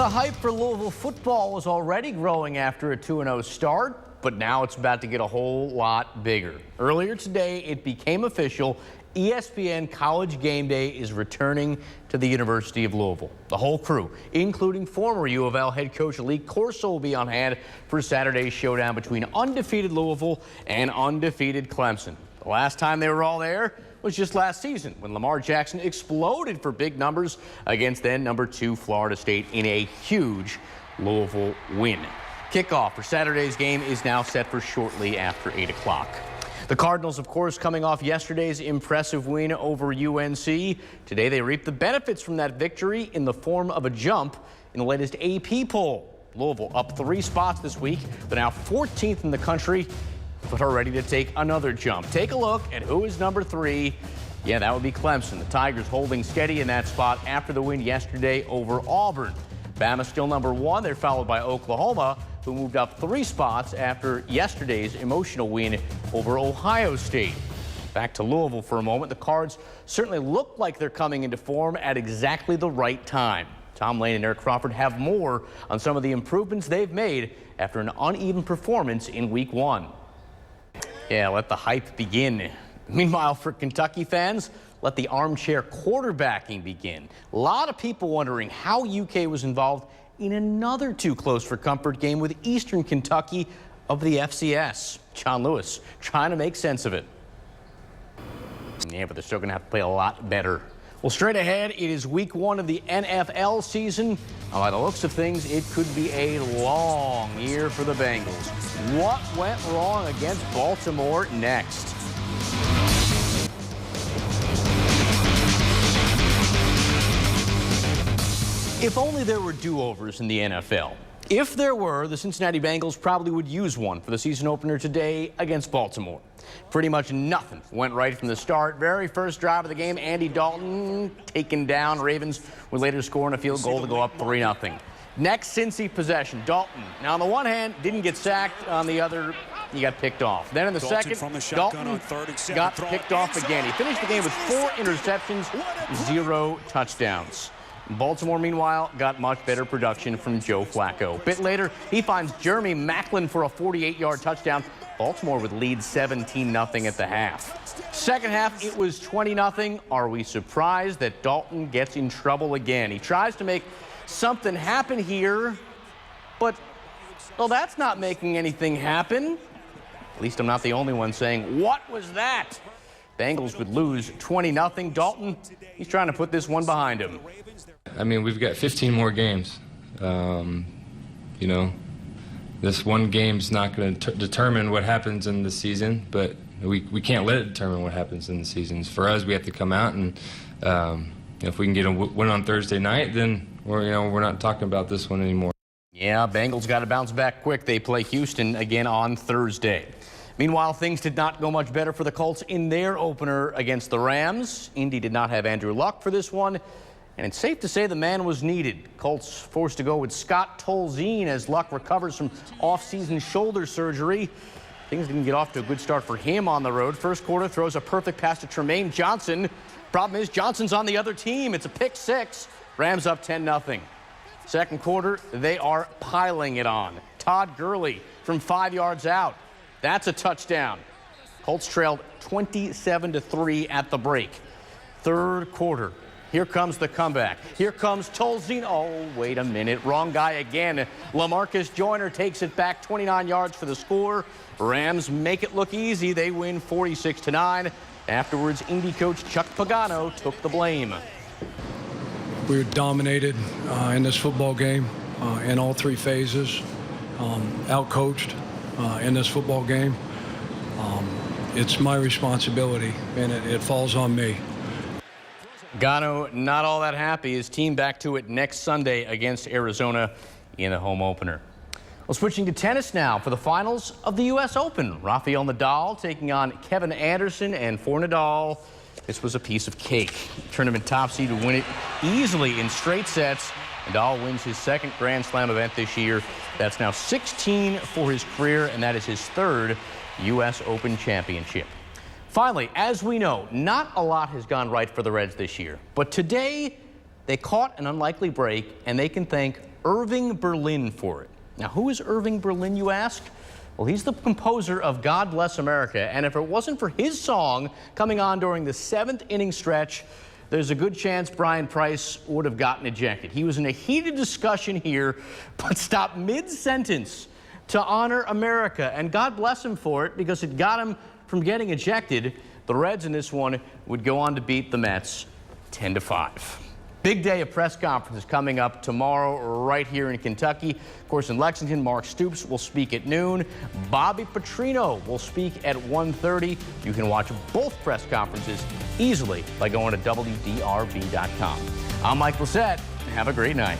The hype for Louisville football was already growing after a 2-0 start, but now it's about to get a whole lot bigger. Earlier today, it became official. ESPN College Game Day is returning to the University of Louisville. The whole crew, including former U of L head coach Lee Corso, will be on hand for Saturday's showdown between undefeated Louisville and undefeated Clemson. The last time they were all there was just last season when Lamar Jackson exploded for big numbers against then #2 Florida State in a huge Louisville win. Kickoff for Saturday's game is now set for shortly after 8 o'clock. The Cardinals, of course, coming off yesterday's impressive win over UNC. Today they reap the benefits from that victory in the form of a jump in the latest AP poll. Louisville up 3 spots this week. They're now 14th in the country, but are ready to take another jump. Take a look at who is #3. Yeah, that would be Clemson. The Tigers holding steady in that spot after the win yesterday over Auburn. Bama still #1. They're followed by Oklahoma, who moved up 3 spots after yesterday's emotional win over Ohio State. Back to Louisville for a moment. The Cards certainly look like they're coming into form at exactly the right time. Tom Lane and Eric Crawford have more on some of the improvements they've made after an uneven performance in Week 1. Yeah, let the hype begin. Meanwhile, for Kentucky fans, let the armchair quarterbacking begin. A lot of people wondering how UK was involved in another too close for comfort game with Eastern Kentucky of the FCS. John Lewis trying to make sense of it. Yeah, but they're still going to have to play a lot better. Well, straight ahead, it is Week 1 of the NFL season. By the looks of things, it could be a long year for the Bengals. What went wrong against Baltimore next? If only there were do-overs in the NFL. If there were, the Cincinnati Bengals probably would use one for the season opener today against Baltimore. Pretty much nothing went right from the start. Very first drive of the game, Andy Dalton taken down. Ravens would later score on a field goal to go up 3-0. Next Cincy possession, Dalton. Now on the one hand, didn't get sacked. On the other, he got picked off. Then in the second, Dalton got picked off again. He finished the game with 4 interceptions, 0 touchdowns. Baltimore, meanwhile, got much better production from Joe Flacco. A bit later, he finds Jeremy Maclin for a 48-yard touchdown. Baltimore would lead 17-0 at the half. Second half, it was 20-0. Are we surprised that Dalton gets in trouble again? He tries to make something happen here, but, well, that's not making anything happen. At least I'm not the only one saying, what was that? Bengals would lose 20-0. Dalton, he's trying to put this one behind him. I mean, we've got 15 more games. You know, this one game's not going to determine what happens in the season, but we can't let it determine what happens in the season. For us, we have to come out and if we can get a win on Thursday night, then we're not talking about this one anymore. Yeah, Bengals got to bounce back quick. They play Houston again on Thursday. Meanwhile, things did not go much better for the Colts in their opener against the Rams. Indy did not have Andrew Luck for this one, and it's safe to say the man was needed. Colts forced to go with Scott Tolzien as Luck recovers from off-season shoulder surgery. Things didn't get off to a good start for him on the road. First quarter, throws a perfect pass to Tremaine Johnson. Problem is, Johnson's on the other team. It's a pick-6. Rams up 10-0. Second quarter, they are piling it on. Todd Gurley from 5 yards out. That's a touchdown. Colts trailed 27-3 at the break. Third quarter. Here comes the comeback. Here comes Tolzien. Oh, wait a minute. Wrong guy again. LaMarcus Joyner takes it back 29 yards for the score. Rams make it look easy. They win 46-9. Afterwards, Indy coach Chuck Pagano took the blame. We were dominated in this football game in all 3 phases. Outcoached in this football game. It's my responsibility, and it falls on me. Gano not all that happy. His team back to it next Sunday against Arizona in the home opener. Well, switching to tennis now for the finals of the U.S. Open. Rafael Nadal taking on Kevin Anderson, and for Nadal, this was a piece of cake. Tournament top seed to win it easily in straight sets. Nadal wins his 2nd Grand Slam event this year. That's now 16 for his career, and that is his 3rd U.S. Open championship. Finally, as we know, not a lot has gone right for the Reds this year. But today, they caught an unlikely break, and they can thank Irving Berlin for it. Now, who is Irving Berlin, you ask? Well, he's the composer of God Bless America, and if it wasn't for his song coming on during the 7th inning stretch, there's a good chance Brian Price would have gotten ejected. He was in a heated discussion here, but stopped mid-sentence to honor America, and God bless him for it because it got him from getting ejected. The Reds in this one would go on to beat the Mets 10-5. Big day of press conferences coming up tomorrow right here in Kentucky. Of course, in Lexington, Mark Stoops will speak at noon. Bobby Petrino will speak at 1:30. You can watch both press conferences easily by going to WDRB.com. I'm Mike Lissette. Have a great night.